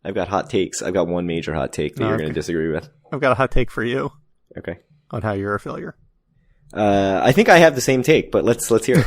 I've got hot takes. I've got one major hot take that you're going to disagree with. I've got a hot take for you. Okay. On how you're a failure. I think I have the same take, but let's hear it.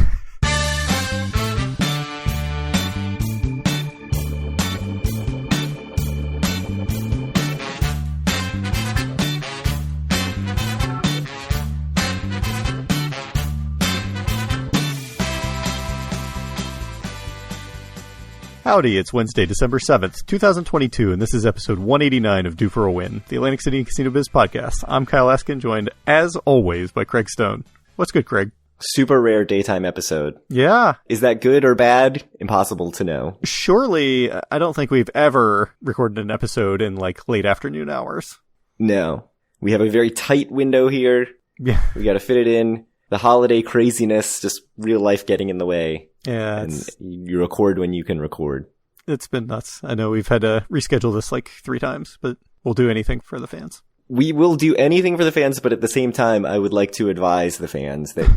Howdy, it's Wednesday, December 7th, 2022, and this is episode 189 of Due for a Win, the Atlantic City and Casino Biz podcast. I'm Kyle Askin, joined, as always, by Craig Stone. What's good, Craig? Super rare daytime episode. Yeah. Is that good or bad? Impossible to know. Surely, I don't think we've ever recorded an episode in, late afternoon hours. No. We have a very tight window here. Yeah. We gotta fit it in. The holiday craziness, just real life getting in the way. Yeah. And you record when you can record. It's been nuts. I know we've had to reschedule this 3 times, but we'll do anything for the fans. We will do anything for the fans, but at the same time, I would like to advise the fans that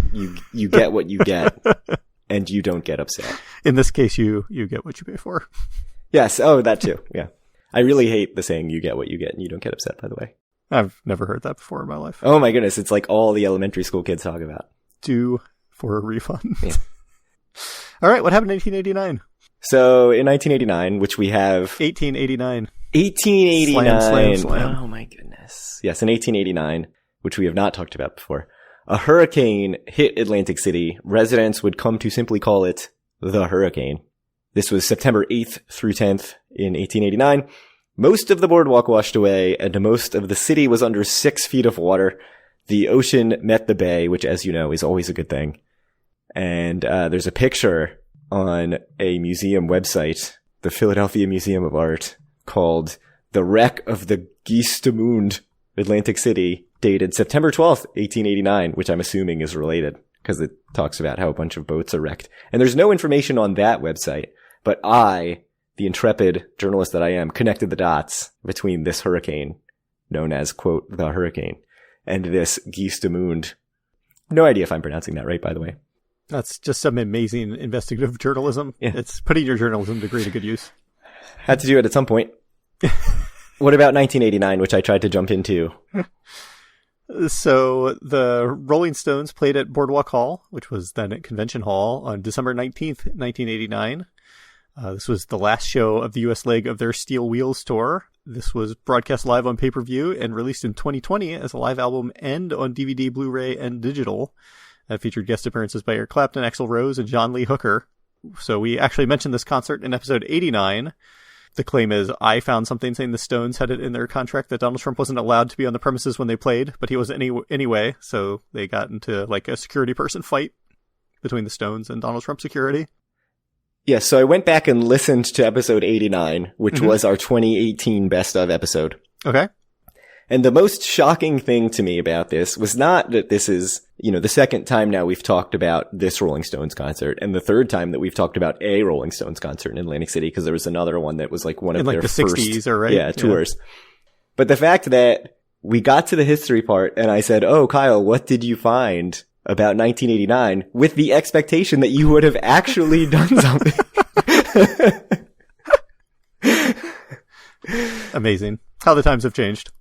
you get what you get, and you don't get upset. In this case, you get what you pay for. Yes. Oh, that too. Yeah. I really hate the saying you get what you get and you don't get upset, by the way. I've never heard that before in my life. Oh my goodness. It's like all the elementary school kids talk about. Due for a refund. Yeah. All right. What happened in 1889? So in 1989, which we have... 1889. 1889. Slam. Oh my goodness. Yes, in 1889, which we have not talked about before, a hurricane hit Atlantic City. Residents would come to simply call it the hurricane. This was September 8th through 10th in 1889. Most of the boardwalk washed away, and most of the city was under 6 feet of water. The ocean met the bay, which, as you know, is always a good thing. And there's a picture on a museum website, the Philadelphia Museum of Art, called The Wreck of the Geestemund, Atlantic City, dated September 12th, 1889, which I'm assuming is related, because it talks about how a bunch of boats are wrecked. And there's no information on that website, but I, the intrepid journalist that I am, connected the dots between this hurricane, known as, quote, the hurricane, and this Geestemund. No idea if I'm pronouncing that right, by the way. That's just some amazing investigative journalism. Yeah. It's putting your journalism degree to good use. Had to do it at some point. What about 1989, which I tried to jump into? So the Rolling Stones played at Boardwalk Hall, which was then at Convention Hall, on December 19th, 1989. This was the last show of the U.S. leg of their Steel Wheels tour. This was broadcast live on pay-per-view and released in 2020 as a live album and on DVD, Blu-ray, and digital. That featured guest appearances by Eric Clapton, Axl Rose, and John Lee Hooker. So we actually mentioned this concert in episode 89. The claim is I found something saying the Stones had it in their contract that Donald Trump wasn't allowed to be on the premises when they played, but he was anyway. So they got into a security person fight between the Stones and Donald Trump security. Yes, so I went back and listened to episode 89, which was our 2018 best of episode. Okay. And the most shocking thing to me about this was not that this is, the second time now we've talked about this Rolling Stones concert, and the third time that we've talked about a Rolling Stones concert in Atlantic City, because there was another one that was one of their the first 60s, right? Yeah, tours. Yeah. But the fact that we got to the history part and I said, "Oh, Kyle, what did you find about 1989?" with the expectation that you would have actually done something. Amazing. How the times have changed.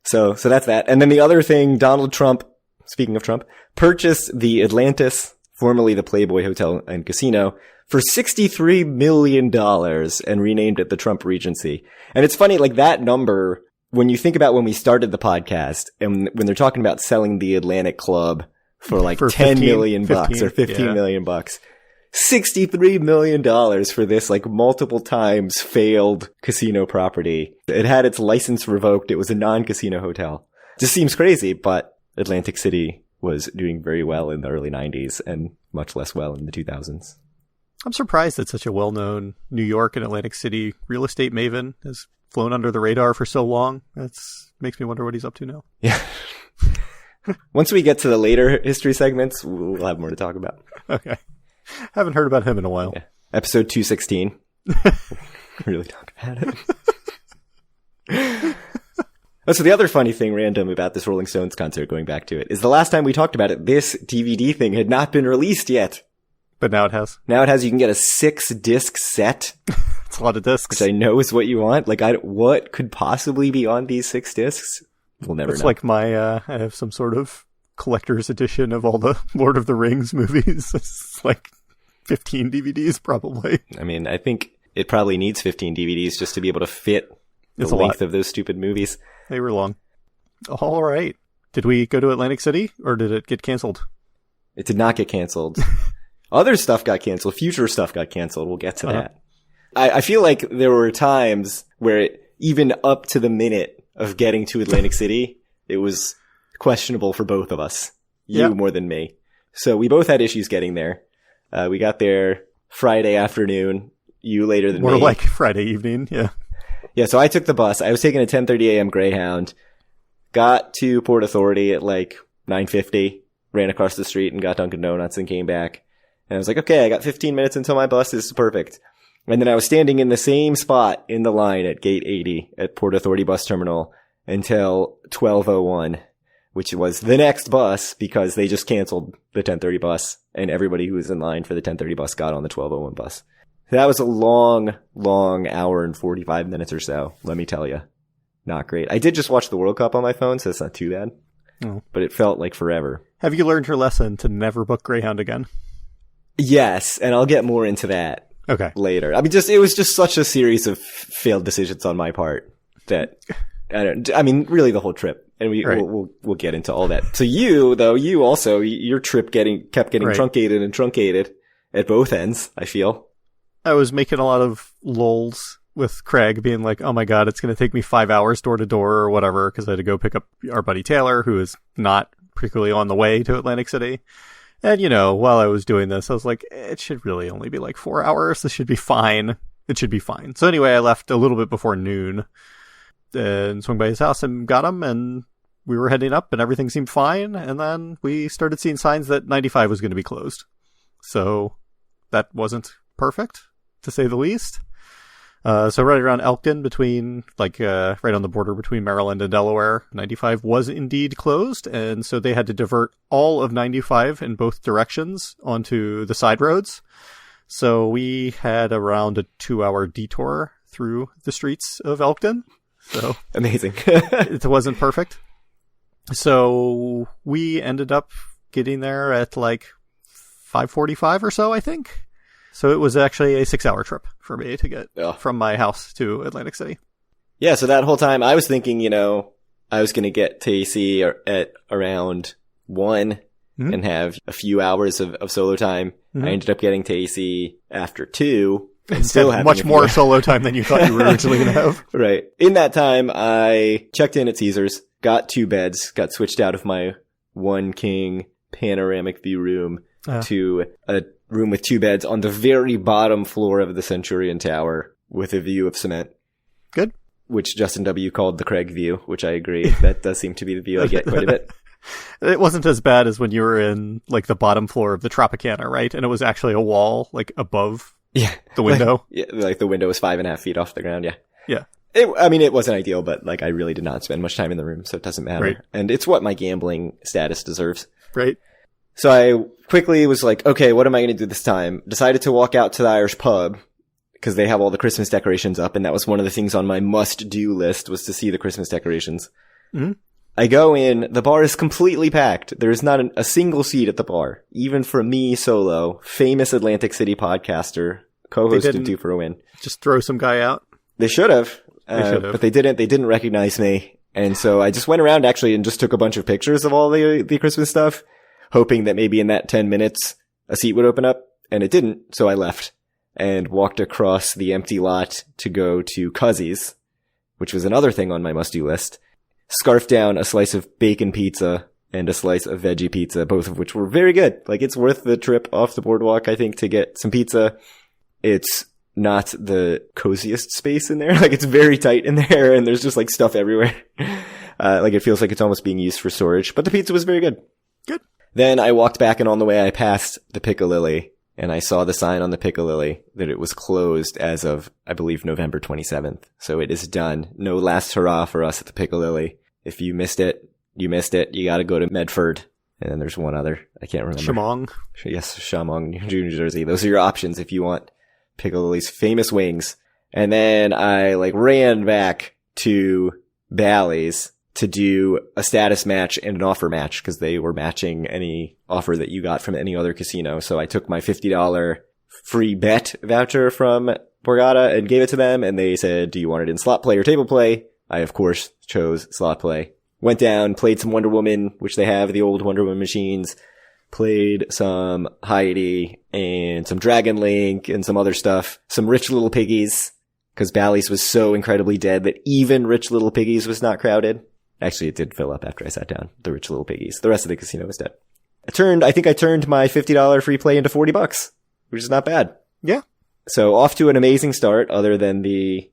So that's that. And then the other thing, Donald Trump, speaking of Trump, purchased the Atlantis, formerly the Playboy Hotel and Casino, for $63 million and renamed it the Trump Regency. And it's funny, that number, when you think about when we started the podcast and when they're talking about selling the Atlantic Club for $10 million bucks or $15 million bucks, $63 million for this multiple times failed casino property. It had its license revoked. It was a non-casino hotel. Just seems crazy, but Atlantic City was doing very well in the early 90s and much less well in the 2000s. I'm surprised that such a well-known New York and Atlantic City real estate maven has flown under the radar for so long. Makes me wonder what he's up to now. Yeah. Once we get to the later history segments, we'll have more to talk about. Okay. Haven't heard about him in a while. Yeah. Episode 216. Really talk about it. So the other funny thing random about this Rolling Stones concert, going back to it, is the last time we talked about it, this DVD thing had not been released yet. But now it has. Now it has. You can get a 6-disc set It's a lot of discs. Which I know is what you want. Like, what could possibly be on these 6 discs? We'll never know. It's like I have some sort of collector's edition of all the Lord of the Rings movies. It's like 15 DVDs probably. I mean, I think it probably needs 15 DVDs just to be able to fit the length of those stupid movies. They were long. All right. Did we go to Atlantic City or did it get canceled? It did not get canceled. Other stuff got canceled. Future stuff got canceled. We'll get to that. I feel like there were times where even up to the minute of getting to Atlantic City, it was questionable for both of us. You more than me. So we both had issues getting there. We got there Friday afternoon. You later than me. More like Friday evening. Yeah. Yeah. So I took the bus. I was taking a 10:30 a.m. Greyhound. Got to Port Authority at like 9:50. Ran across the street and got Dunkin' Donuts and came back. And I was like, okay, I got 15 minutes until my bus. This is perfect. And then I was standing in the same spot in the line at gate 80 at Port Authority Bus Terminal until 12:01, which was the next bus because they just canceled the 10:30 bus and everybody who was in line for the 10:30 bus got on the 12:01 bus. That was a long hour and 45 minutes or so, let me tell you. Not great. I did just watch the World Cup on my phone, so it's not too bad. Oh. But it felt like forever. Have you learned your lesson to never book Greyhound again? Yes, and I'll get more into that later. I mean, it was just such a series of failed decisions on my part that really the whole trip, and we'll get into all that. So you also your trip kept getting truncated and truncated at both ends. I feel I was making a lot of lulls with Craig being like, "Oh my god, it's going to take me 5 hours door to door or whatever," because I had to go pick up our buddy Taylor, who is not particularly on the way to Atlantic City. And, while I was doing this, I was like, it should really only be like 4 hours. This should be fine. It should be fine. So anyway, I left a little bit before noon and swung by his house and got him. And we were heading up and everything seemed fine. And then we started seeing signs that 95 was going to be closed. So that wasn't perfect, to say the least. So right around Elkton, between right on the border between Maryland and Delaware, 95 was indeed closed, and so they had to divert all of 95 in both directions onto the side roads. So we had around a 2-hour detour through the streets of Elkton. So amazing. It wasn't perfect. So we ended up getting there at like 5:45 or so, I think. So it was actually a 6-hour trip for me to get from my house to Atlantic City. Yeah, so that whole time I was thinking, I was going to get to AC at around 1 and have a few hours of solo time. Mm-hmm. I ended up getting to AC after 2. And still having much more solo time than you thought you were originally going to have. Right. In that time, I checked in at Caesars, got 2 beds, got switched out of my 1 king panoramic view room to a room with 2 beds on the very bottom floor of the Centurion Tower with a view of cement. Good. Which Justin W. called the Craig view, which I agree. That does seem to be the view I get quite a bit. It wasn't as bad as when you were in like the bottom floor of the Tropicana, right? And it was actually a wall like above the window. Like the window was 5.5 feet off the ground. Yeah. Yeah. It wasn't ideal, but like I really did not spend much time in the room, so it doesn't matter. Right. And it's what my gambling status deserves. Right. So I quickly was like, okay, what am I going to do this time? Decided to walk out to the Irish pub because they have all the Christmas decorations up. And that was one of the things on my must-do list was to see the Christmas decorations. Mm-hmm. I go in, the bar is completely packed. There is not a single seat at the bar, even for me solo, famous Atlantic City podcaster, co-hosted Due for a Win. Just throw some guy out? They should have. But they didn't. They didn't recognize me. And so I just went around actually and just took a bunch of pictures of all the Christmas stuff, hoping that maybe in that 10 minutes a seat would open up, and it didn't, so I left and walked across the empty lot to go to Cuzzy's, which was another thing on my must-do list. Scarfed down a slice of bacon pizza and a slice of veggie pizza, both of which were very good. Like, it's worth the trip off the boardwalk, I think, to get some pizza. It's not the coziest space in there. Like, it's very tight in there, and there's just, like, stuff everywhere. Like, it feels like it's almost being used for storage. But the pizza was very good. Good. Then I walked back, and on the way I passed the Piccalilli, and I saw the sign on the Piccalilli that it was closed as of, I believe, November 27th. So it is done. No last hurrah for us at the Piccalilli. If you missed it, you missed it. You gotta go to Medford. And then there's one other. I can't remember. Shamong. Yes, Shamong, New Jersey. Those are your options if you want Piccalilli's famous wings. And then I like ran back to Bally's to do a status match and an offer match because they were matching any offer that you got from any other casino. So I took my $50 free bet voucher from Borgata and gave it to them. And they said, do you want it in slot play or table play? I, of course, chose slot play. Went down, played some Wonder Woman, which they have, the old Wonder Woman machines. Played some Heidi and some Dragon Link and some other stuff. Some Rich Little Piggies, because Bally's was so incredibly dead that even Rich Little Piggies was not crowded. Actually, it did fill up after I sat down, the Rich Little Piggies. The rest of the casino was dead. I think I turned my $50 free play into $40, which is not bad. Yeah. So off to an amazing start, other than the,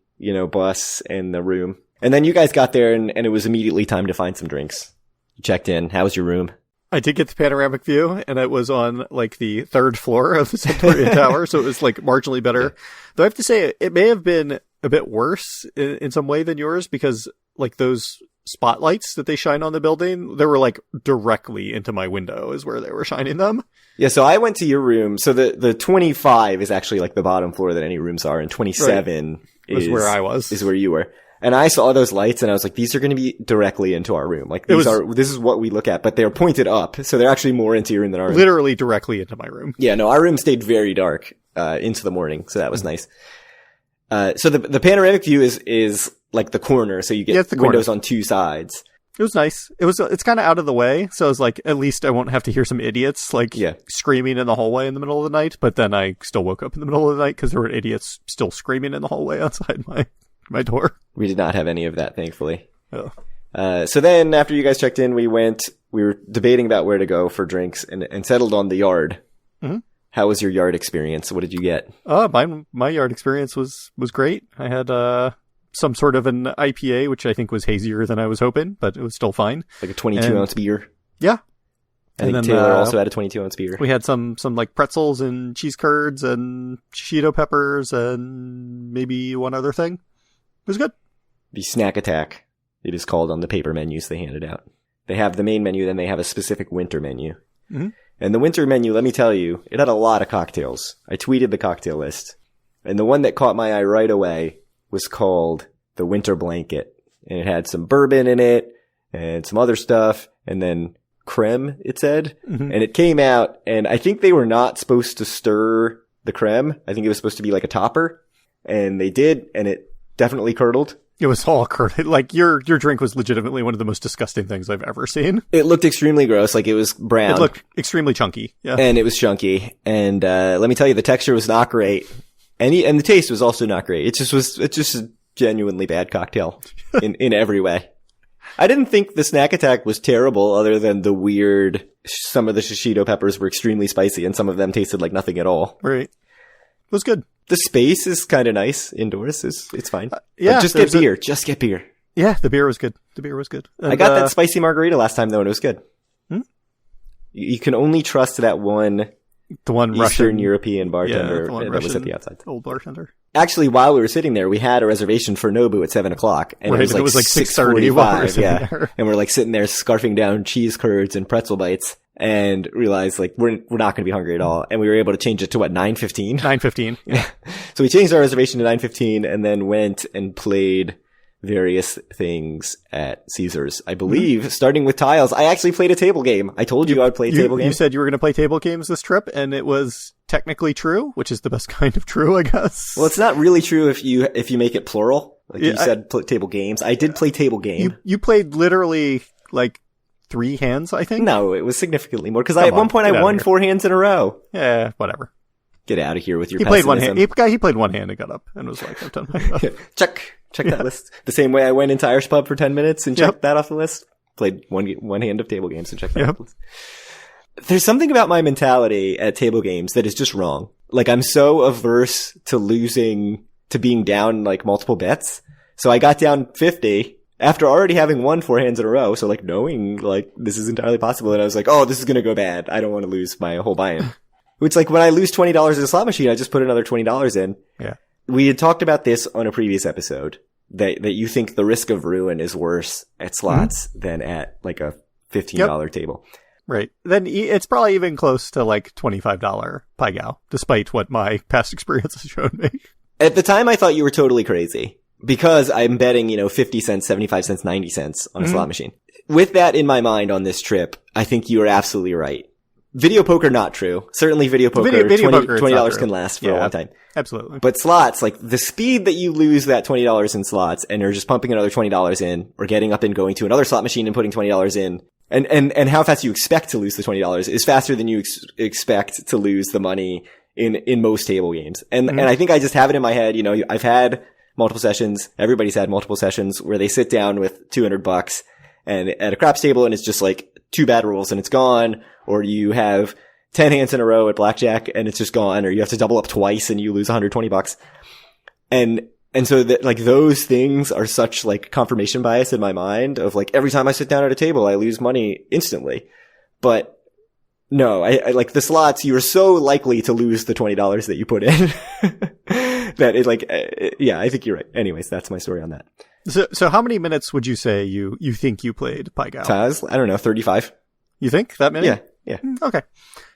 bus and the room. And then you guys got there and it was immediately time to find some drinks. You checked in. How was your room? I did get the panoramic view, and it was on like the third floor of the Victoria Tower, so it was like marginally better. Though I have to say, it may have been a bit worse in some way than yours, because like those spotlights that they shine on the building, they were like directly into my window is where they were shining them. Yeah, so I went to your room. So the 25 is actually like the bottom floor that any rooms are, and 27 is where I was. Is where you were. And I saw those lights and I was like, these are going to be directly into our room. Like this is what we look at, but they're pointed up. So they're actually more into your room than our room. Literally directly into my room. Yeah, no, our room stayed very dark, into the morning. So that was nice. So the panoramic view is like the corner. So you get windows on two sides. It was nice. It's kind of out of the way. So I was like, at least I won't have to hear some idiots screaming in the hallway in the middle of the night. But then I still woke up in the middle of the night because there were idiots still screaming in the hallway outside my door. We did not have any of that, thankfully. Oh. So then after you guys checked in, we were debating about where to go for drinks and settled on the yard. Mm-hmm. How was your yard experience? What did you get? My yard experience was great. I had, some sort of an IPA, which I think was hazier than I was hoping, but it was still fine. Like a 22-ounce beer? Yeah. I think Taylor also had a 22-ounce beer. We had some like pretzels and cheese curds and shishito peppers and maybe one other thing. It was good. The Snack Attack, it is called on the paper menus they handed out. They have the main menu, then they have a specific winter menu. Mm-hmm. And the winter menu, let me tell you, it had a lot of cocktails. I tweeted the cocktail list. And the one that caught my eye right away was called the Winter Blanket. And it had some bourbon in it and some other stuff. And then creme, it said. Mm-hmm. And it came out, and I think they were not supposed to stir the creme. I think it was supposed to be like a topper. And they did, and it definitely curdled. It was all curdled. Like, your drink was legitimately one of the most disgusting things I've ever seen. It looked extremely gross. Like, it was brown. It looked extremely chunky. Yeah. And it was chunky. And let me tell you, the texture was not great. And the taste was also not great. It's just a genuinely bad cocktail in every way. I didn't think the Snack Attack was terrible, other than the weird, some of the shishito peppers were extremely spicy and some of them tasted like nothing at all. Right. It was good. The space is kind of nice indoors. It's fine. Yeah. But just get beer. Just get beer. Yeah, the beer was good. And, I got that spicy margarita last time though, and it was good. Hmm? You can only trust that one Eastern Russian European bartender that was at the outside. Old bartender. Actually, while we were sitting there, we had a reservation for Nobu at 7:00, and right, it was like 6:45. Yeah, and we're like sitting there scarfing down cheese curds and pretzel bites, and realized like we're not going to be hungry at all, and we were able to change it to 9:15. 9:15. Yeah. So we changed our reservation to 9:15, and then went and played various things at Caesars. I believe, starting with tiles. I actually played a table game. I told you I'd play table games. You said you were going to play table games this trip, and it was technically true, which is the best kind of true, I guess. Well, it's not really true if you make it plural. Like you said, table games. I did play table game. You played literally like 3 hands, I think? No, it was significantally more. Because at one point I won 4 hands in a row. Yeah, whatever. Get out of here with your pessimism. Played one hand. He played one hand and got up and was like, I've done my Check that list. The same way I went into Irish pub for 10 minutes and checked that off the list. Played one hand of table games and checked that off the list. There's something about my mentality at table games that is just wrong. Like, I'm so averse to being down like multiple bets. So I got down 50 after already having won 4 hands in a row. So like knowing like this is entirely possible. And I was like, oh, this is going to go bad. I don't want to lose my whole buy-in. Which like when I lose $20 at a slot machine, I just put another $20 in. Yeah. We had talked about this on a previous episode that you think the risk of ruin is worse at slots than at like a $15 table. Right. Then it's probably even close to like $25 Pai Gow, despite what my past experience has shown me. At the time, I thought you were totally crazy because I'm betting, 50 cents, 75 cents, 90 cents on a slot machine. With that in my mind on this trip, I think you are absolutely right. Video poker, not true. Certainly video poker, $20 can last for a long time. Absolutely. But slots, like the speed that you lose that $20 in slots and you're just pumping another $20 in or getting up and going to another slot machine and putting $20 in and how fast you expect to lose the $20 is faster than you expect to lose the money in most table games. And I think I just have it in my head, I've had multiple sessions. Everybody's had multiple sessions where they sit down with $200 and at a craps table and it's just like 2 bad rolls and it's gone. Or you have 10 hands in a row at blackjack and it's just gone, or you have to double up twice and you lose $120. And so that, like, those things are such like confirmation bias in my mind of like every time I sit down at a table, I lose money instantly. But no, I like the slots, you're so likely to lose the $20 that you put in that it like, yeah, I think you're right. Anyways, that's my story on that. So how many minutes would you say you think you played Pai Gow? Taz, I don't know, 35. You think that many? Yeah. Okay.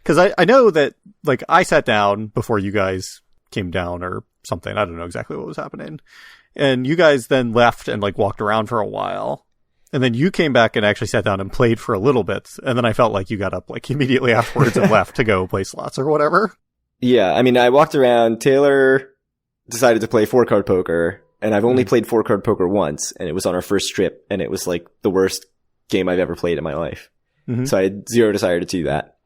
Cause I know that like I sat down before you guys came down or something. I don't know exactly what was happening. And you guys then left and like walked around for a while. And then you came back and actually sat down and played for a little bit. And then I felt like you got up like immediately afterwards and left to go play slots or whatever. Yeah. I mean, I walked around. Taylor decided to play 4-card poker and I've only played 4-card poker once and it was on our first trip and it was like the worst game I've ever played in my life. So I had zero desire to do that.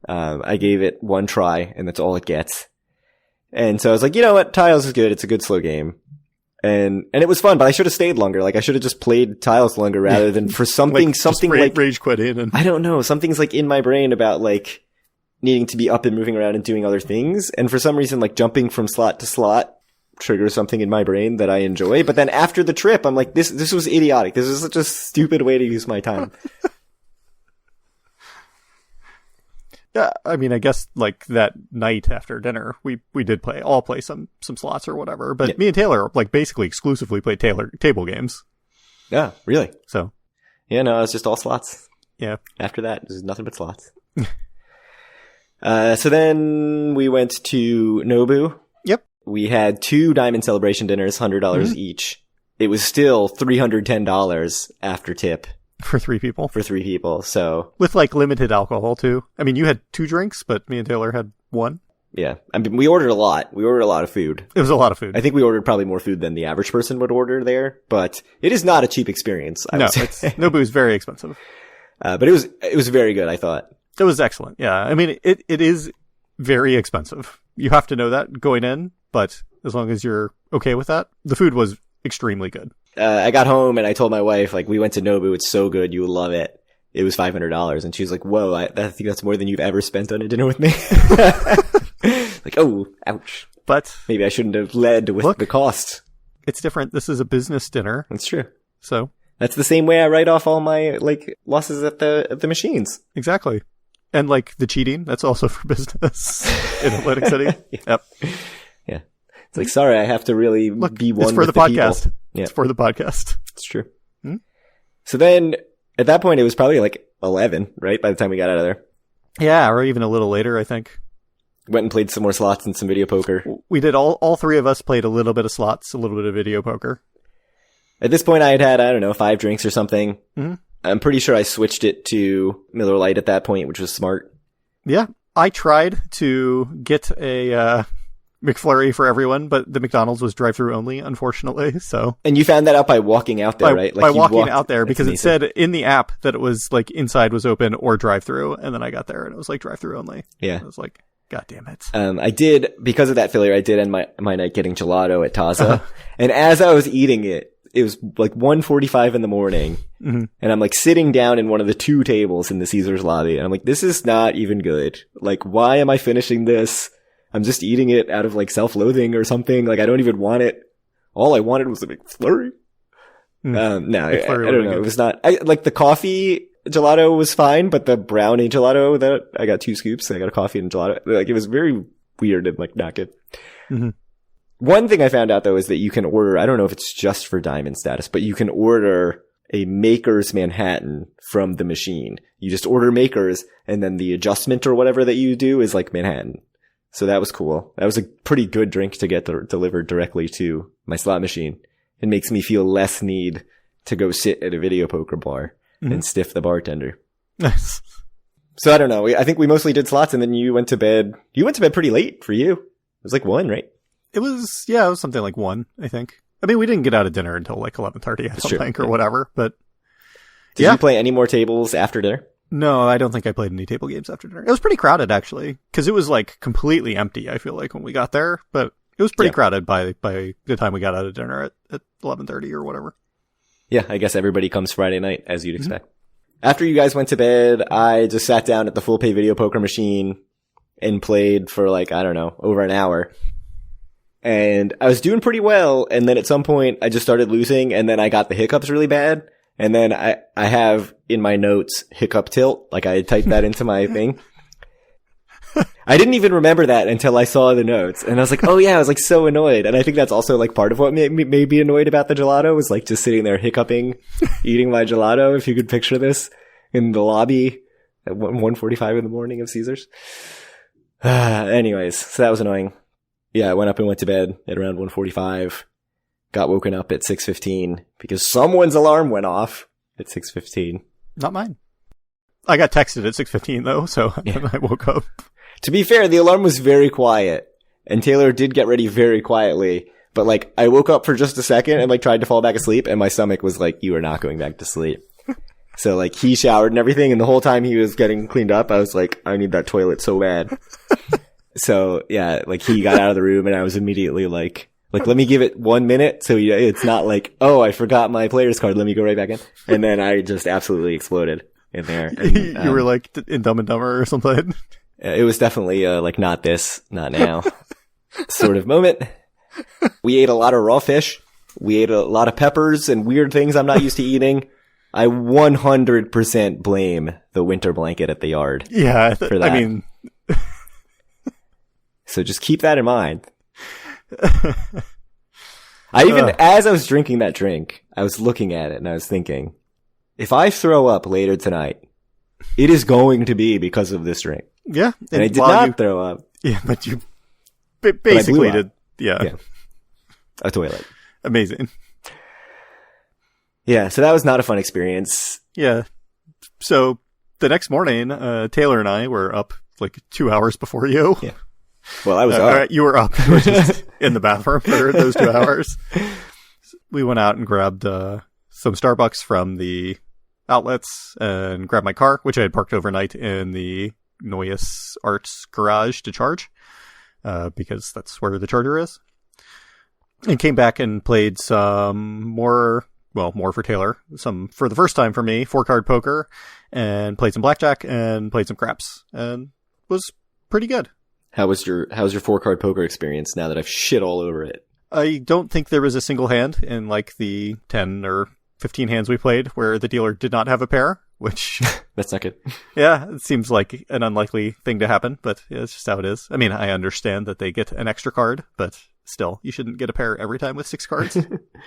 I gave it one try and that's all it gets. And so I was like, you know what? Tiles is good. It's a good slow game. And it was fun, but I should have stayed longer. Like I should have just played Tiles longer rather than for something like rage quit in. And... I don't know. Something's like in my brain about like needing to be up and moving around and doing other things. And for some reason, like jumping from slot to slot triggers something in my brain that I enjoy. But then after the trip, I'm like, this was idiotic. This is such a stupid way to use my time. Yeah, I mean, I guess like that night after dinner, we did play some slots or whatever. But me and Taylor like basically exclusively played table games. Yeah, really. So, yeah, no, it's just all slots. Yeah. After that, there's nothing but slots. So then we went to Nobu. Yep. We had 2 Diamond Celebration dinners, $100 each. It was still $310 after tip. For 3 people? For 3 people, so... With, like, limited alcohol, too. I mean, you had 2 drinks, but me and Taylor had 1. Yeah. I mean, we ordered a lot. We ordered a lot of food. It was a lot of food. I think we ordered probably more food than the average person would order there, but it is not a cheap experience, I would say. Nobu is very expensive. But it was very good, I thought. It was excellent, yeah. I mean, it is very expensive. You have to know that going in, but as long as you're okay with that, the food was extremely good. I got home and I told my wife, like, we went to Nobu. It's so good. You will love it. It was $500. And she was like, whoa, I think that's more than you've ever spent on a dinner with me. Like, oh, ouch. But maybe I shouldn't have led with the cost. It's different. This is a business dinner. That's true. So that's the same way I write off all my, like, losses at the machines. Exactly. And like the cheating, that's also for business in Atlantic City. Yeah. Yep. Yeah. It's like, sorry, I have to really be one with the podcast. People. Yeah. It's for the podcast. It's true. So then, at that point, it was probably like 11, right? By the time we got out of there. Yeah, or even a little later, I think. Went and played some more slots and some video poker. We did all 3 of us played a little bit of slots, a little bit of video poker. At this point, I had, I don't know, 5 drinks or something. I'm pretty sure I switched it to Miller Lite at that point, which was smart. Yeah. I tried to get a McFlurry for everyone, but the McDonald's was drive-through only, unfortunately. So, and you found that out by walking out there, right? Like by walking out there, because it said in the app that it was like inside was open or drive-through, and then I got there and it was like drive-through only. Yeah, I was like, God damn it! I did, because of that failure, I did end my night getting gelato at Taza, and as I was eating it, it was like 1:45 in the morning, and I'm like sitting down in one of the 2 tables in the Caesars lobby, and I'm like, this is not even good. Like, why am I finishing this? I'm just eating it out of like self-loathing or something. Like, I don't even want it. All I wanted was a McFlurry. No, I don't know. It was not, like the coffee gelato was fine, but the brownie gelato that I got 2 scoops, I got a coffee and gelato. Like, it was very weird and like not good. One thing I found out though is that you can order, I don't know if it's just for diamond status, but you can order a Maker's Manhattan from the machine. You just order Maker's and then the adjustment or whatever that you do is like Manhattan. So that was cool. That was a pretty good drink to get delivered directly to my slot machine. It makes me feel less need to go sit at a video poker bar and stiff the bartender. Nice. So I don't know. I think we mostly did slots, and then you went to bed. You went to bed pretty late for you. It was like 1, right? It was something like 1, I think. I mean, we didn't get out of dinner until like 11:30, I don't think, or whatever. But did you play any more tables after dinner? No, I don't think I played any table games after dinner. It was pretty crowded, actually, because it was like completely empty, I feel like, when we got there. But it was pretty crowded by the time we got out of dinner at 11:30 or whatever. Yeah, I guess everybody comes Friday night, as you'd expect. After you guys went to bed, I just sat down at the full pay video poker machine and played for like, I don't know, over an hour. And I was doing pretty well. And then at some point I just started losing, and then I got the hiccups really bad. And then I have in my notes hiccup tilt. Like I typed that into my thing. I didn't even remember that until I saw the notes, and I was like, oh yeah, I was like so annoyed. And I think that's also like part of what made me annoyed about the gelato was like just sitting there hiccuping, eating my gelato. If you could picture this in the lobby at 1:45 in the morning of Caesars. Anyways, so that was annoying. Yeah, I went up and went to bed at around 1:45. Got woken up at 6:15 because someone's alarm went off at 6:15. Not mine. I got texted at 6:15 though, so I woke up. To be fair, the alarm was very quiet, and Taylor did get ready very quietly, but like, I woke up for just a second and like tried to fall back asleep, and my stomach was like, you are not going back to sleep. So like, he showered and everything, and the whole time he was getting cleaned up, I was like, I need that toilet so bad. So yeah, like he got out of the room, and I was immediately like, let me give it 1 minute, so it's not like, oh, I forgot my player's card, let me go right back in. And then I just absolutely exploded in there. And, you were like in Dumb and Dumber or something? It was definitely like not this, not now sort of moment. We ate a lot of raw fish. We ate a lot of peppers and weird things I'm not used to eating. I 100% blame the winter blanket at the yard. Yeah, for that. I mean, so just keep that in mind. As I was drinking that drink, I was looking at it and I was thinking, if I throw up later tonight, it is going to be because of this drink. Yeah. And I did not throw up. Yeah, but you basically did. Yeah. A toilet. Amazing. Yeah, so that was not a fun experience. Yeah. So the next morning, Taylor and I were up like 2 hours before you. Yeah. Well, I was up. You were up. You were just in the bathroom for those 2 hours. We went out and grabbed some Starbucks from the outlets and grabbed my car, which I had parked overnight in the Noyes Arts garage to charge, because that's where the charger is. And came back and played some more for Taylor, some for the first time for me, 4-card poker, and played some blackjack and played some craps, and was pretty good. How's your 4-card poker experience now that I've shit all over it? I don't think there was a single hand in like the 10 or 15 hands we played where the dealer did not have a pair, which that's not good. Yeah, it seems like an unlikely thing to happen, but it's just how it is. I mean, I understand that they get an extra card, but still, you shouldn't get a pair every time with 6 cards.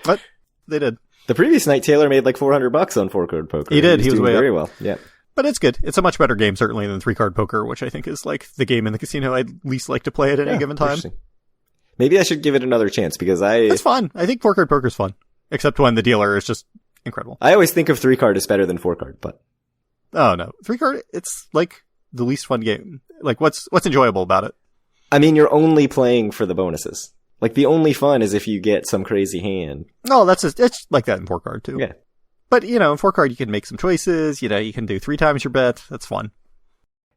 But they did. The previous night, Taylor made like $400 on 4-card poker. He did. He was doing way very up. Well. Yeah. But it's good. It's a much better game, certainly, than 3-card poker, which I think is like the game in the casino I'd least like to play at any given time. Maybe I should give it another chance because It's fun. I think 4-card poker is fun. Except when the dealer is just incredible. I always think of 3-card as better than 4-card, but. Oh, no. 3-card, it's like the least fun game. Like, what's enjoyable about it? I mean, you're only playing for the bonuses. Like, the only fun is if you get some crazy hand. No, it's like that in 4-card, too. Yeah. But, in 4-card, you can make some choices. You can do 3 times your bet. That's fun.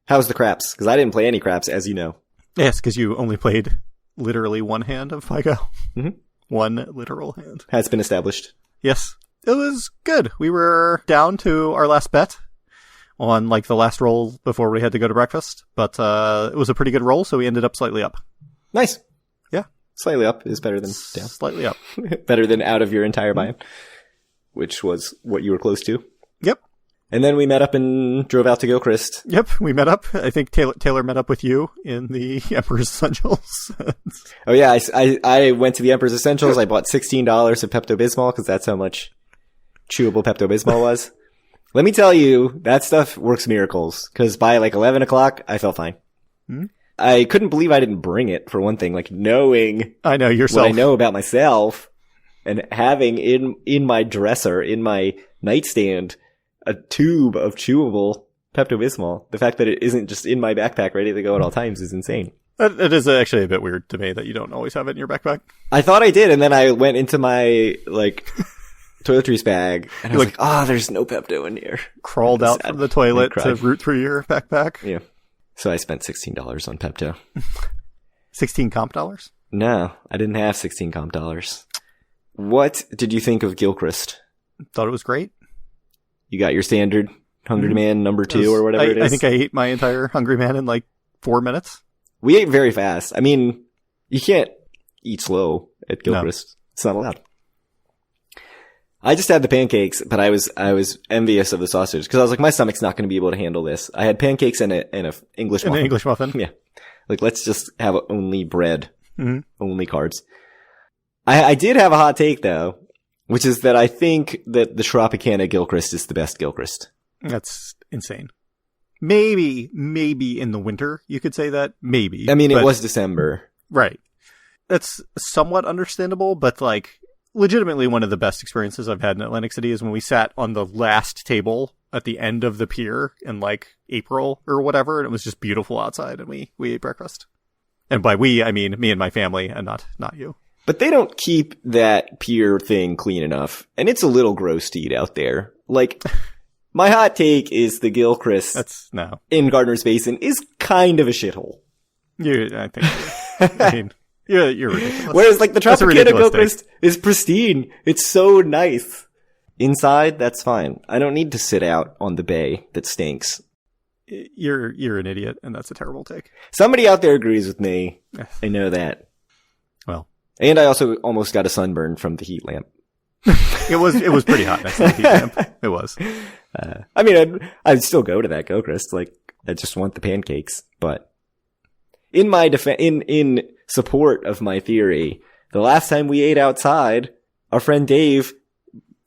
How's the craps? Because I didn't play any craps, as you know. Yes, because you only played literally one hand of FIGO. Mm-hmm. One literal hand. Has been established. Yes. It was good. We were down to our last bet on like the last roll before we had to go to breakfast. But it was a pretty good roll, so we ended up slightly up. Nice. Yeah. Slightly up is better than down. Slightly up. Better than out of your entire buy-in, which was what you were close to. Yep. And then we met up and drove out to Gilchrist. Yep, we met up. I think Taylor met up with you in the Emperor's Essentials. Oh yeah, I went to the Emperor's Essentials. I bought $16 of Pepto-Bismol because that's how much chewable Pepto-Bismol was. Let me tell you, that stuff works miracles because by like 11 o'clock, I felt fine. Mm-hmm. I couldn't believe I didn't bring it, for one thing. Like, knowing I know yourself. what I know about myself and having in my dresser, in my nightstand, a tube of chewable Pepto-Bismol. The fact that it isn't just in my backpack ready to go at all times is insane. It is actually a bit weird to me that you don't always have it in your backpack. I thought I did, and then I went into my, like, toiletries bag, and I was like, there's no Pepto in here. Crawled out from the toilet to root through your backpack. Yeah. So I spent $16 on Pepto. 16 comp dollars? No, I didn't have 16 comp dollars. What did you think of Gilchrist? Thought it was great. You got your standard Hungry Man number 2 or whatever it is? I think I ate my entire Hungry Man in like 4 minutes. We ate very fast. I mean, you can't eat slow at Gilchrist. No. It's not allowed. I just had the pancakes, but I was envious of the sausage because I was like, my stomach's not going to be able to handle this. I had pancakes and a English muffin. An English muffin? Yeah. Like, let's just have only bread. Mm-hmm. Only carbs. I did have a hot take, though, which is that I think that the Tropicana Gilchrist is the best Gilchrist. That's insane. Maybe in the winter you could say that. Maybe. I mean, it was December. Right. That's somewhat understandable, but like legitimately one of the best experiences I've had in Atlantic City is when we sat on the last table at the end of the pier in like April or whatever, and it was just beautiful outside, and we ate breakfast. And by we, I mean me and my family, and not you. But they don't keep that pier thing clean enough, and it's a little gross to eat out there. Like... My hot take is the Gilchrist in Gardner's Basin is kind of a shithole. I think. I mean, you're ridiculous. Whereas, like, the Tropicana Gilchrist is pristine. It's so nice. Inside, that's fine. I don't need to sit out on the bay that stinks. You're an idiot, and that's a terrible take. Somebody out there agrees with me. I know that. Well. And I also almost got a sunburn from the heat lamp. It was pretty hot next to the heat lamp. It was. I mean, I'd still go to that Gilchrist. Like, I just want the pancakes. But in my in support of my theory, the last time we ate outside, our friend Dave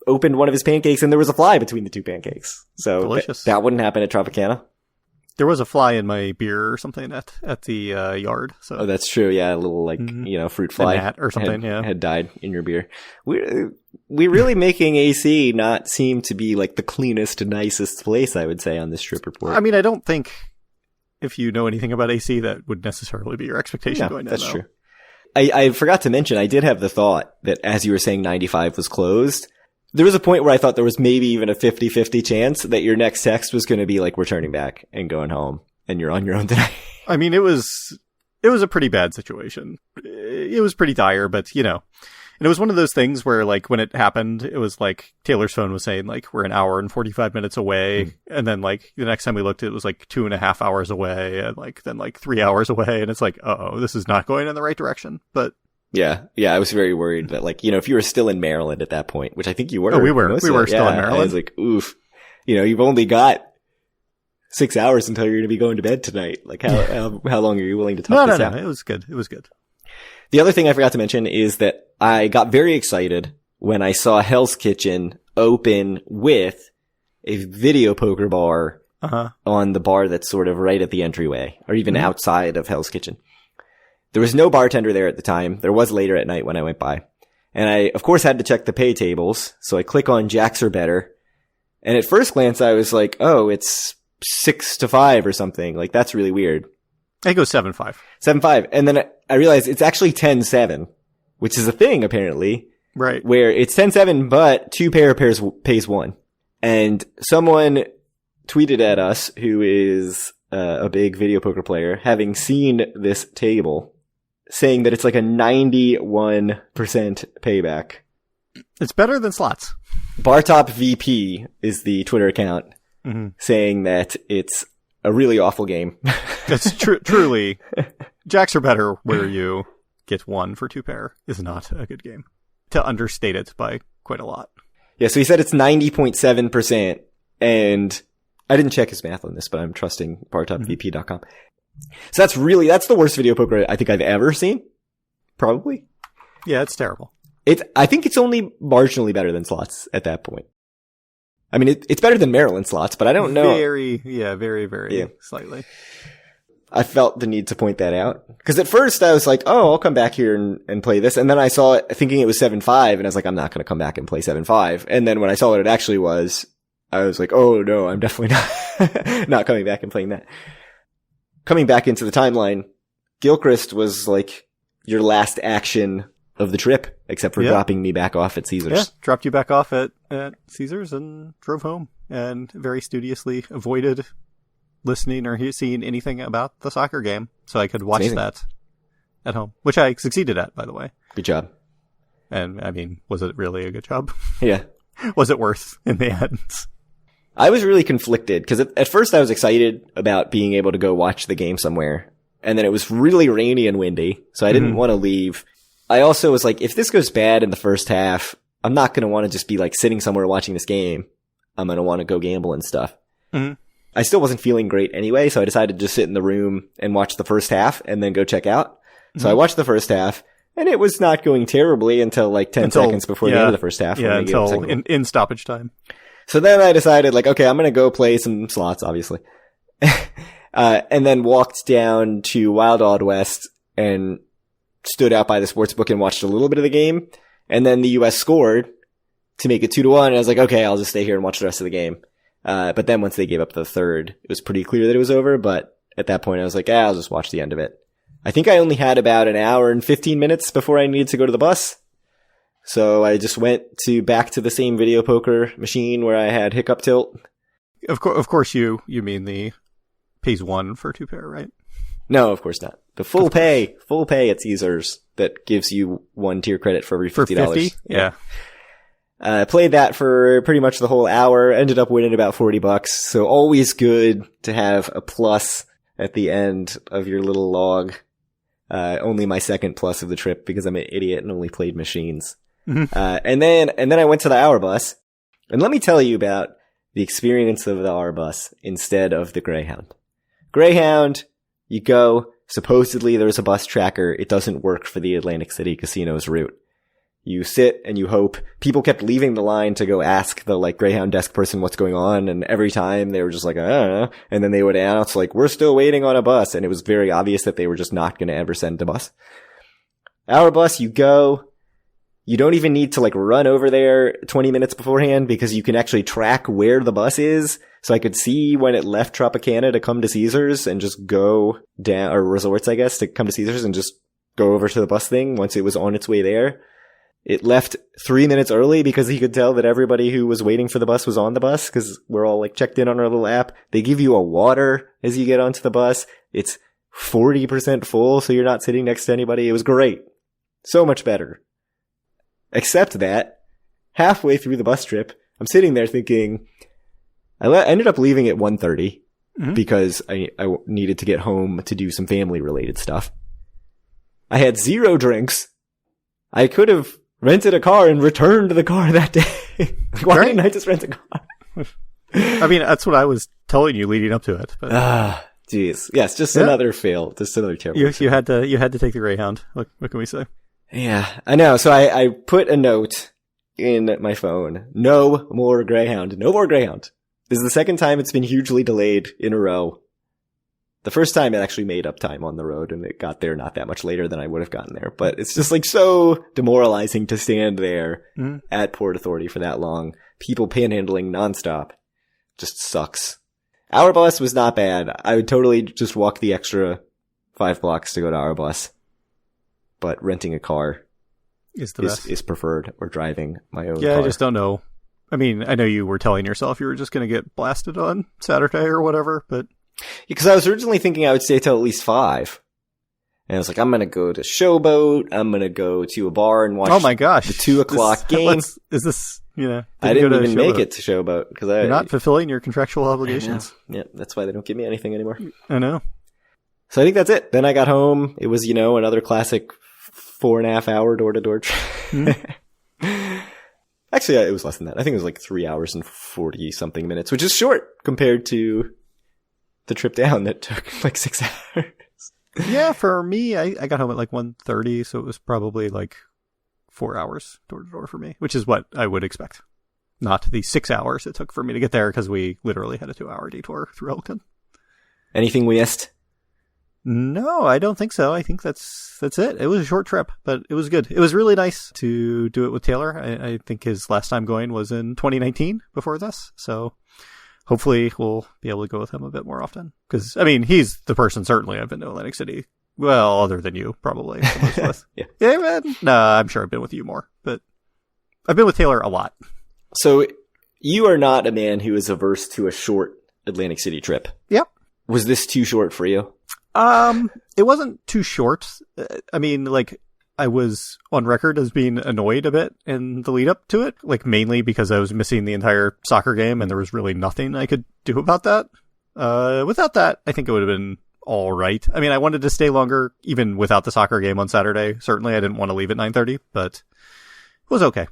opened one of his pancakes and there was a fly between the two pancakes. So delicious. That wouldn't happen at Tropicana. There was a fly in my beer or something at the yard. So. Oh, that's true. Yeah, a little fruit fly a gnat or something. Had died in your beer. We really making AC not seem to be like the cleanest, nicest place, I would say, on this trip report. I mean, I don't think if you know anything about AC, that would necessarily be your expectation going in. That's true. I forgot to mention, I did have the thought that as you were saying 95 was closed, there was a point where I thought there was maybe even a 50-50 chance that your next text was going to be like, we're turning back and going home and you're on your own tonight. I mean, it was a pretty bad situation. It was pretty dire, but and it was one of those things where like when it happened, it was like Taylor's phone was saying like, we're an hour and 45 minutes away. And then like the next time we looked, it was like 2.5 hours away and then 3 hours away. And it's like, this is not going in the right direction. But Yeah, I was very worried that, like, if you were still in Maryland at that point, which I think you were. Oh, we were still in Maryland. I was like, oof. You've only got 6 hours until you're going to be going to bed tonight. Like, how long are you willing to talk this out? No, it was good. It was good. The other thing I forgot to mention is that I got very excited when I saw Hell's Kitchen open with a video poker bar on the bar that's sort of right at the entryway, or even outside of Hell's Kitchen. There was no bartender there at the time. There was later at night when I went by. And I, of course, had to check the pay tables. So I click on Jacks or Better. And at first glance, I was like, oh, it's 6-5 or something. Like, that's really weird. I think it was 7-5. 7-5. And then I realized it's actually 10-7, which is a thing, apparently. Right. Where it's 10-7, but two pairs pays one. And someone tweeted at us, who is a big video poker player, having seen this table, saying that it's like a 91% payback. It's better than slots. Bartop VP is the Twitter account, saying that it's a really awful game. It's truly. Jacks are better where you get one for two pair is not a good game. To understate it by quite a lot. Yeah, so he said it's 90.7%, and I didn't check his math on this, but I'm trusting bartopvp.com. So that's the worst video poker I think I've ever seen. Probably. Yeah, it's terrible. I think it's only marginally better than slots at that point. I mean, it's better than Maryland slots, but I don't know. Very, very slightly. I felt the need to point that out. Because at first I was like, oh, I'll come back here and play this. And then I saw it thinking it was 7.5, and I was like, I'm not going to come back and play 7.5. And then when I saw what it actually was, I was like, oh no, I'm definitely not, not coming back and playing that. Coming back into the timeline, Gilchrist was like your last action of the trip, except for dropping me back off at Caesars. Yeah, dropped you back off at Caesars and drove home, and very studiously avoided listening or seeing anything about the soccer game, so I could watch that at home, which I succeeded at, by the way. Good job. And, I mean, was it really a good job? Yeah. Was it worth in the end? I was really conflicted, because at first I was excited about being able to go watch the game somewhere, and then it was really rainy and windy, so I didn't want to leave. I also was like, if this goes bad in the first half, I'm not going to want to just be like sitting somewhere watching this game. I'm going to want to go gamble and stuff. Mm-hmm. I still wasn't feeling great anyway, so I decided to just sit in the room and watch the first half and then go check out. Mm-hmm. So I watched the first half, and it was not going terribly until like 10 seconds before the end of the first half. Yeah, until in stoppage time. So then I decided, like, okay, I'm going to go play some slots, obviously. And then walked down to Wild Wild West and stood out by the sportsbook and watched a little bit of the game. And then the U.S. scored to make it 2-1. And I was like, okay, I'll just stay here and watch the rest of the game. But then once they gave up the third, it was pretty clear that it was over. But at that point, I was like, I'll just watch the end of it. I think I only had about an hour and 15 minutes before I needed to go to the bus. So I just went back to the same video poker machine where I had hiccup tilt. Of course, you mean the pays 1 for 2 pair, right? No, of course not. The full pay at Caesars that gives you 1 tier credit for every $50. For 50? Yeah. I played that for pretty much the whole hour, ended up winning about $40. So always good to have a plus at the end of your little log. Only my second plus of the trip because I'm an idiot and only played machines. Mm-hmm. And then I went to the hour bus, and let me tell you about the experience of the hour bus instead of the Greyhound. Greyhound, you go, supposedly there's a bus tracker. It doesn't work for the Atlantic City casino's route. You sit and you hope. People kept leaving the line to go ask the like Greyhound desk person what's going on, and every time they were just like, I don't know. And then they would announce like, we're still waiting on a bus, and it was very obvious that they were just not going to ever send a bus. Hour bus, you go. You don't even need to like run over there 20 minutes beforehand because you can actually track where the bus is. So I could see when it left Tropicana to come to Caesars and just go down, or Resorts, I guess, to come to Caesars and just go over to the bus thing once it was on its way there. It left 3 minutes early because he could tell that everybody who was waiting for the bus was on the bus because we're all like checked in on our little app. They give you a water as you get onto the bus. It's 40% full, so you're not sitting next to anybody. It was great. So much better. Except that halfway through the bus trip, I'm sitting there thinking, I ended up leaving at 1:30 because I needed to get home to do some family related stuff. I had 0 drinks. I could have rented a car and returned the car that day. Why didn't I just rent a car? I mean, that's what I was telling you leading up to it. Jeez. Yes, just another fail. Just another terrible. You had to take the Greyhound. What can we say? Yeah, I know. So I put a note in my phone. No more Greyhound. No more Greyhound. This is the second time it's been hugely delayed in a row. The first time it actually made up time on the road and it got there not that much later than I would have gotten there. But it's just like so demoralizing to stand there at Port Authority for that long. People panhandling nonstop. Just sucks. Our bus was not bad. I would totally just walk the extra 5 blocks to go to our bus. But renting a car is preferred, or driving my own car. Yeah, I just don't know. I mean, I know you were telling yourself you were just going to get blasted on Saturday or whatever, but... Because I was originally thinking I would stay till at least 5. And I was like, I'm going to go to Showboat. I'm going to go to a bar and watch the 2 o'clock game. Is this, I didn't even make it to Showboat. You're not fulfilling your contractual obligations. Yeah, that's why they don't give me anything anymore. I know. So I think that's it. Then I got home. It was, another classic 4.5 hour door-to-door trip. Actually, it was less than that. I think it was like 3 hours and 40-something minutes, which is short compared to the trip down that took like 6 hours. Yeah, for me, I got home at like 1:30, so it was probably like 4 hours door-to-door for me, which is what I would expect. Not the 6 hours it took for me to get there, because we literally had a 2-hour detour through Elkton. Anything we missed? No, I don't think so. I think that's it. It was a short trip, but it was good. It was really nice to do it with Taylor. I think his last time going was in 2019 before this. So hopefully we'll be able to go with him a bit more often. Because, I mean, he's the person certainly I've been to Atlantic City. Well, other than you, probably. Yeah, man. No, I'm sure I've been with you more. But I've been with Taylor a lot. So you are not a man who is averse to a short Atlantic City trip. Yep. Was this too short for you? It wasn't too short. I mean, like, I was on record as being annoyed a bit in the lead up to it, like mainly because I was missing the entire soccer game and there was really nothing I could do about that. Without that, I think it would have been all right. I mean, I wanted to stay longer even without the soccer game on Saturday. Certainly I didn't want to leave at 9:30, but it was okay.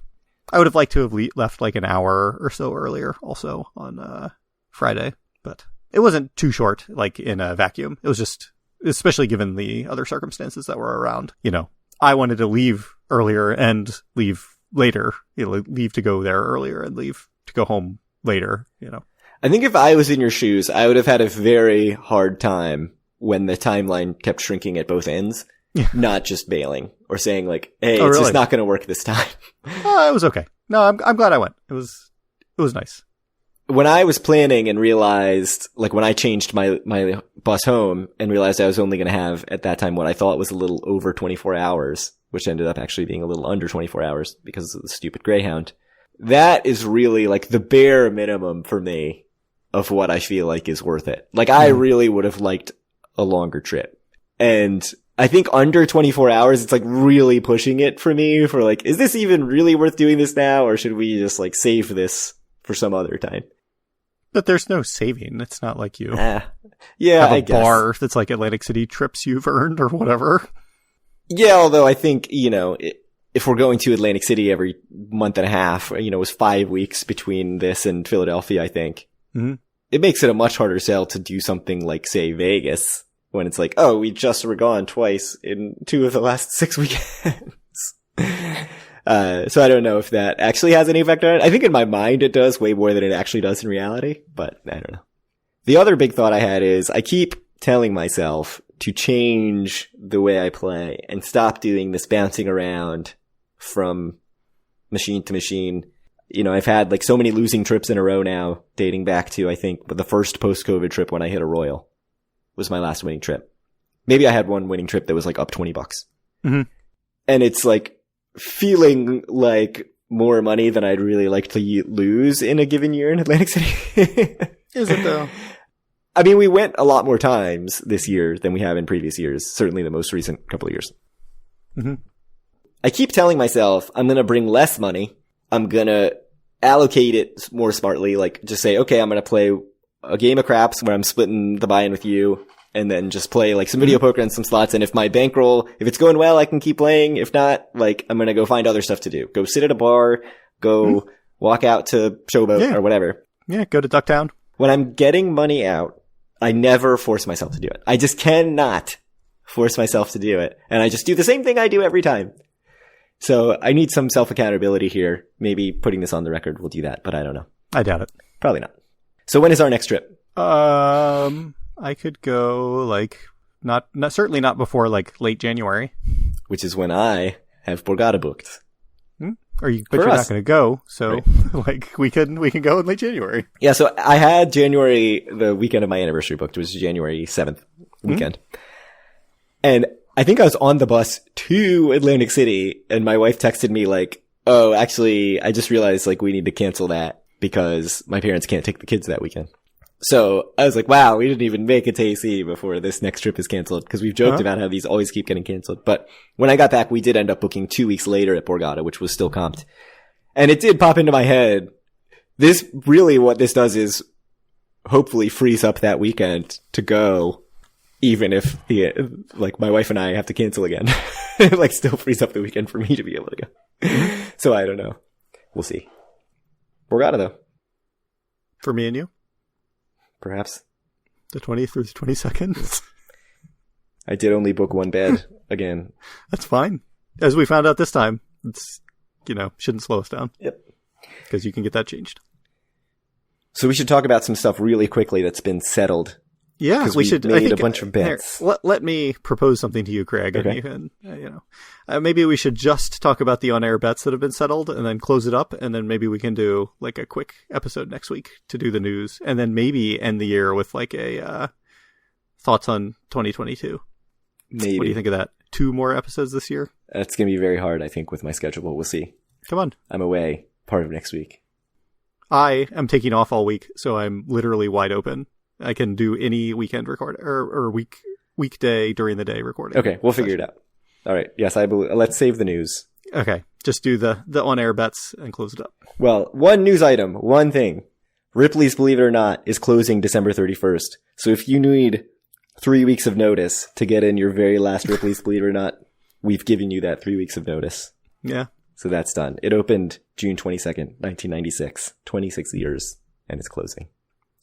I would have liked to have left like an hour or so earlier also on, Friday, but it wasn't too short, like in a vacuum. It was just, especially given the other circumstances that were around, you know, I wanted to leave earlier and leave later, you know, leave to go there earlier and leave to go home later, you know. I think if I was in your shoes, I would have had a very hard time when the timeline kept shrinking at both ends, not just bailing or saying like, hey, it's just not going to work this time. It was okay. No, I'm glad I went. It was nice. When I was planning and realized, like when I changed my bus home and realized I was only going to have at that time what I thought was a little over 24 hours, which ended up actually being a little under 24 hours because of the stupid Greyhound. That is really like the bare minimum for me of what I feel like is worth it. Like I really would have liked a longer trip. And I think under 24 hours, it's like really pushing it for me for like, is this even really worth doing this now? Or should we just like save this for some other time? But there's no saving. It's not like you yeah, have a I guess. bar that's like Atlantic City trips you've earned or whatever. Yeah, although I think, you know, if we're going to Atlantic City every month and a half, you know, it was 5 weeks between this and Philadelphia, I think. Mm-hmm. It makes it a much harder sell to do something like, say, Vegas, when it's like, oh, we just were gone twice in 2 of the last 6 weekends. So I don't know if that actually has any effect on it. I think in my mind it does way more than it actually does in reality, but I don't know. The other big thought I had is I keep telling myself to change the way I play and stop doing this bouncing around from machine to machine. You know, I've had like so many losing trips in a row now, dating back to, I think, the first post-COVID trip when I hit a Royal was my last winning trip. Maybe I had one winning trip that was like up $20. Mm-hmm. And it's like, feeling like more money than I'd really like to lose in a given year in Atlantic City. Is it though? I mean, we went a lot more times this year than we have in previous years, certainly the most recent couple of years. Mm-hmm. I keep telling myself I'm going to bring less money. I'm going to allocate it more smartly, like just say, okay, I'm going to play a game of craps where I'm splitting the buy-in with you. And then just play like some video poker and some slots. And if my bankroll, if it's going well, I can keep playing. If not, like I'm going to go find other stuff to do. Go sit at a bar, go walk out to Showboat or whatever. Yeah. Go to Ducktown. When I'm getting money out, I never force myself to do it. I just cannot force myself to do it. And I just do the same thing I do every time. So I need some self-accountability here. Maybe putting this on the record will do that, but I don't know. I doubt it. Probably not. So when is our next trip? I could go like not certainly not before like late January, which is when I have Borgata booked. But you're not going to go, so right. Like we can go in late January. Yeah, so I had January, the weekend of my anniversary booked, was January 7th weekend, and I think I was on the bus to Atlantic City, and my wife texted me like, "Oh, actually, I just realized like we need to cancel that because my parents can't take the kids that weekend." So I was like, wow, we didn't even make it to AC before this next trip is canceled because we've joked about how these always keep getting canceled. But when I got back, we did end up booking 2 weeks later at Borgata, which was still comped. And it did pop into my head. This really what this does is hopefully frees up that weekend to go, even if like my wife and I have to cancel again. It like still frees up the weekend for me to be able to go. So I don't know. We'll see. Borgata though. For me and you? Perhaps. The 20th through the 22nd. I did only book one bed again. That's fine. As we found out this time, it's, shouldn't slow us down. Yep. Because you can get that changed. So we should talk about some stuff really quickly that's been settled Yeah, because we should. made a bunch of bets. Let me propose something to you, Craig. Okay. And you can, maybe we should just talk about the on-air bets that have been settled, and then close it up, and then maybe we can do like a quick episode next week to do the news, and then maybe end the year with like a thoughts on 2022. Maybe. What do you think of that? 2 more episodes this year? That's going to be very hard, I think, with my schedule, but we'll see. Come on. I'm away part of next week. I am taking off all week, so I'm literally wide open. I can do any weekend record or weekday during the day recording. Okay, we'll figure it out. All right. Yes, I believe. Let's save the news. Okay, just do the on-air bets and close it up. Well, one news item, one thing. Ripley's Believe It or Not is closing December 31st. So if you need 3 weeks of notice to get in your very last Ripley's Believe It or Not, we've given you that 3 weeks of notice. Yeah. So that's done. It opened June 22nd, 1996. 26 years, and it's closing.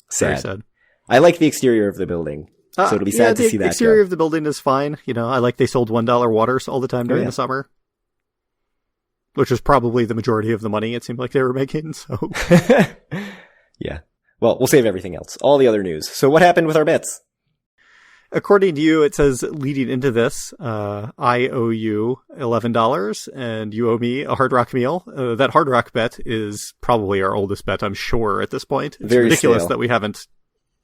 Sad. Very sad. I like the exterior of the building, so it'll be sad to see that. The exterior go. of the building is fine. I like they sold $1 waters all the time during the summer, which was probably the majority of the money it seemed like they were making. So, yeah. Well, we'll save everything else. All the other news. So what happened with our bets? According to you, it says leading into this, I owe you $11 and you owe me a Hard Rock meal. That Hard Rock bet is probably our oldest bet, I'm sure, at this point. It's very ridiculous stale. that we haven't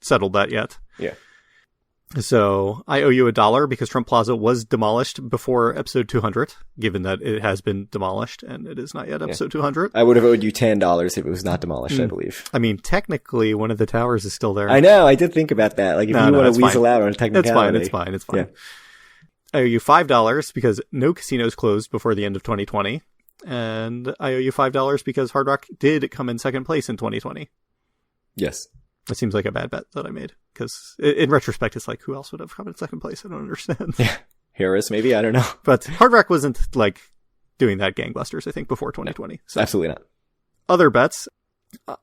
settled that yet. Yeah. So I owe you $1 because Trump Plaza was demolished before episode 200, given that it has been demolished and it is not yet episode 200. I would have owed you $10 if it was not demolished, I believe. I mean, technically, one of the towers is still there. I know. I did think about that. Like, if you want to weasel out on a technicality. It's fine. Yeah. I owe you $5 because no casinos closed before the end of 2020. And I owe you $5 because Hard Rock did come in second place in 2020. Yes. It seems like a bad bet that I made. Because in retrospect, it's like, who else would have come in second place? I don't understand. Yeah. Harris, maybe? I don't know. But Hard Rock wasn't, like, doing that gangbusters, I think, before 2020. So. Absolutely not. Other bets.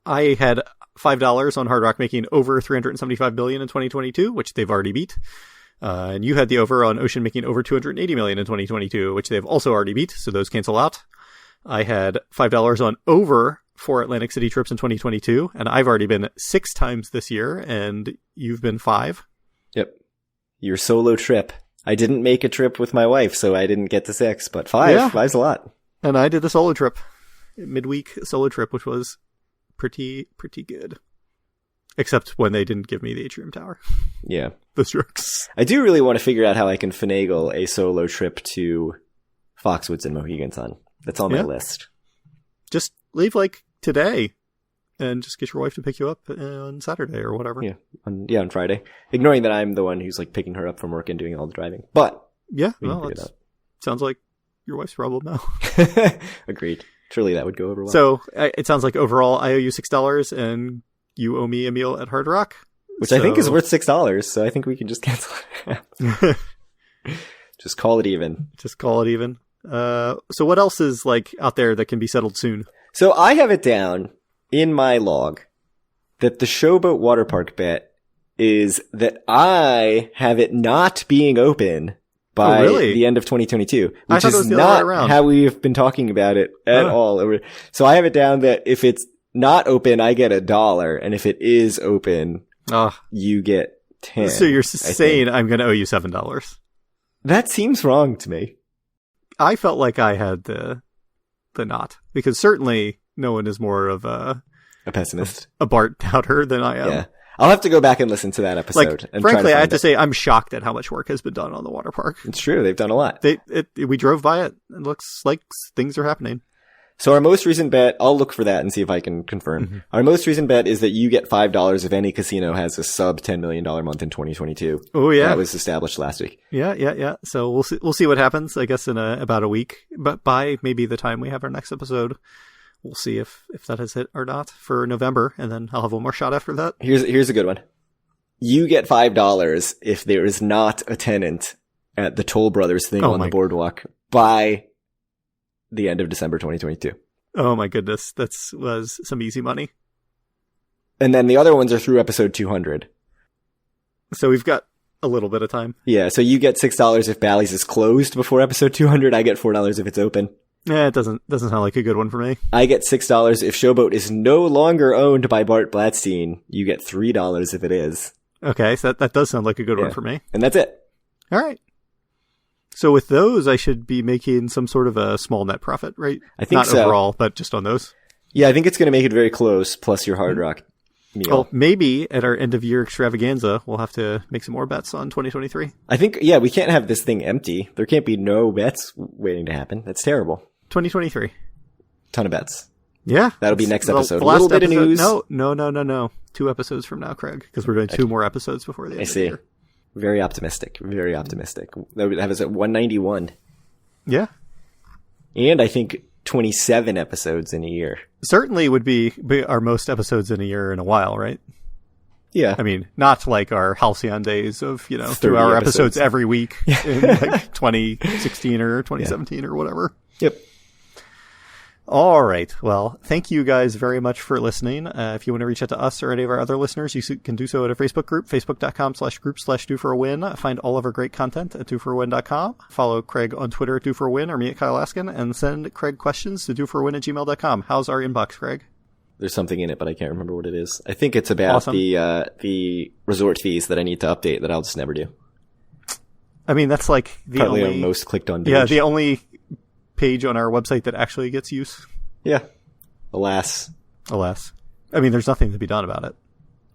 I had $5 on Hard Rock making over $375 billion in 2022, which they've already beat. And you had the over on Ocean making over $280 million in 2022, which they've also already beat. So those cancel out. I had $5 on over 4 Atlantic City trips in 2022, and I've already been 6 times this year, and you've been 5. Yep. Your solo trip. I didn't make a trip with my wife, so I didn't get to 6, but 5. Yeah. 5's a lot. And I did the solo trip, midweek solo trip, which was pretty good. Except when they didn't give me the Atrium Tower. Yeah. Those jerks. I do really want to figure out how I can finagle a solo trip to Foxwoods and Mohegan Sun. That's on my list. Just leave like today and just get your wife to pick you up on Saturday or whatever. Yeah. On Friday. Ignoring that I'm the one who's like picking her up from work and doing all the driving. But yeah, we can figure it out. Sounds like your wife's problem now. Agreed. Surely that would go over well. So it sounds like overall I owe you $6 and you owe me a meal at Hard Rock. Which I think is worth $6, so I think we can just cancel it. Just call it even. Just call it even. So what else is like out there that can be settled soon? So I have it down in my log that the Showboat Water Park bet is that I have it not being open by the end of 2022, which is not how we've been talking about it at all. So I have it down that if it's not open, I get $1, and if it is open, you get 10. So you're saying I'm going to owe you $7. That seems wrong to me. I felt like I had the not, because certainly no one is more of a pessimist, a Bart doubter than I am. Yeah. I'll have to go back and listen to that episode. And frankly, I have to say I'm shocked at how much work has been done on the water park. It's true. They've done a lot. We drove by it. It looks like things are happening. So our most recent bet, I'll look for that and see if I can confirm. Mm-hmm. Our most recent bet is that you get $5 if any casino has a sub $10 million month in 2022. Oh yeah. That was established last week. Yeah. So we'll see what happens, I guess, in about a week. But by maybe the time we have our next episode, we'll see if that has hit or not for November. And then I'll have one more shot after that. Here's a good one. You get $5 if there is not a tenant at the Toll Brothers thing on the boardwalk by the end of December 2022. Oh my goodness. That was some easy money. And then the other ones are through episode 200. So we've got a little bit of time. Yeah. So you get $6 if Bally's is closed before episode 200. I get $4 if it's open. Yeah, it doesn't sound like a good one for me. I get $6 if Showboat is no longer owned by Bart Blatstein. You get $3 if it is. Okay, so that does sound like a good one for me. And that's it. All right. So with those, I should be making some sort of a small net profit, right? I think Not so. overall, but just on those. Yeah, I think it's going to make it very close, plus your Hard Rock meal. Well, maybe at our end-of-year extravaganza, we'll have to make some more bets on 2023. I think, yeah, we can't have this thing empty. There can't be no bets waiting to happen. That's terrible. 2023. Ton of bets. Yeah. That'll be next episode. The A little last bit of news. No. 2 episodes from now, Craig, because we're doing 2 more episodes before the end of the year. Very optimistic. Very optimistic. That would have us at 191. Yeah. And I think 27 episodes in a year. Certainly would be our most episodes in a year in a while, right? Yeah. I mean, not like our halcyon days of, 2-hour episodes every week in like 2016 or 2017 or whatever. Yep. All right. Well, thank you guys very much for listening. If you want to reach out to us or any of our other listeners, you can do so at our Facebook group, facebook.com/group/DoForAWin. Find all of our great content at DoForAWin.com. Follow Craig on Twitter at DoForAWin or me at Kyle Askin, and send Craig questions to DoForAWin@gmail.com. How's our inbox, Craig? There's something in it, but I can't remember what it is. I think it's about the resort fees that I need to update that I'll just never do. I mean, that's like the Probably only... our most clicked on page. Yeah, the only page on our website that actually gets use. Yeah. Alas. I mean, there's nothing to be done about it.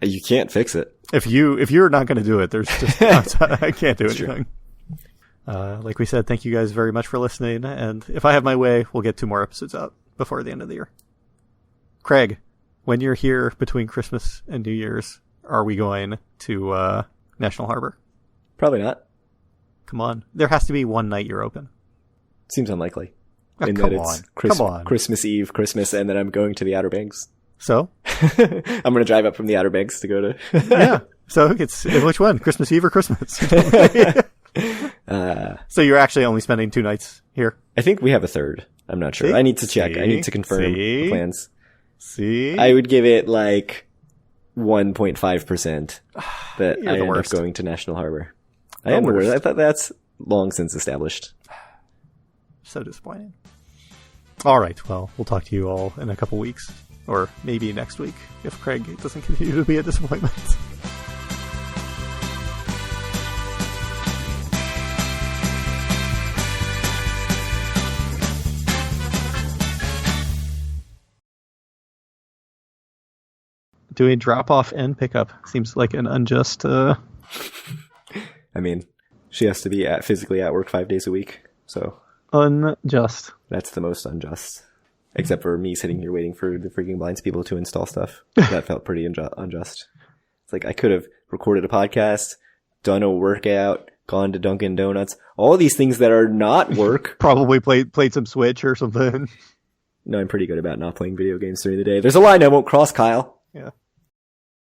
You can't fix it. If you're not going to do it, there's just I can't do anything. Like we said, thank you guys very much for listening. And if I have my way, we'll get 2 more episodes out before the end of the year. Craig, when you're here between Christmas and New Year's, are we going to National Harbor? Probably not. Come on. There has to be one night you're open. Seems unlikely. Come on. Christmas Eve, Christmas, and then I'm going to the Outer Banks. So? I'm going to drive up from the Outer Banks to go to... Yeah. So it's which one? Christmas Eve or Christmas? So you're actually only spending 2 nights here? I think we have a third. I'm not sure. I need to check. I need to confirm the plans. See? I would give it like 1.5% that I end up going to National Harbor. I am the worst. I thought that's long since established. So disappointing. All right. Well, we'll talk to you all in a couple weeks, or maybe next week if Craig doesn't continue to be a disappointment. Doing drop off and pickup seems like an unjust. I mean, she has to be physically at work 5 days a week, so. Unjust. That's the most unjust. Except for me sitting here waiting for the freaking blinds people to install stuff. That felt pretty unjust. It's like I could have recorded a podcast, done a workout, gone to Dunkin' Donuts. All these things that are not work. Probably played some Switch or something. No, I'm pretty good about not playing video games during the day. There's a line I won't cross, Kyle. Yeah.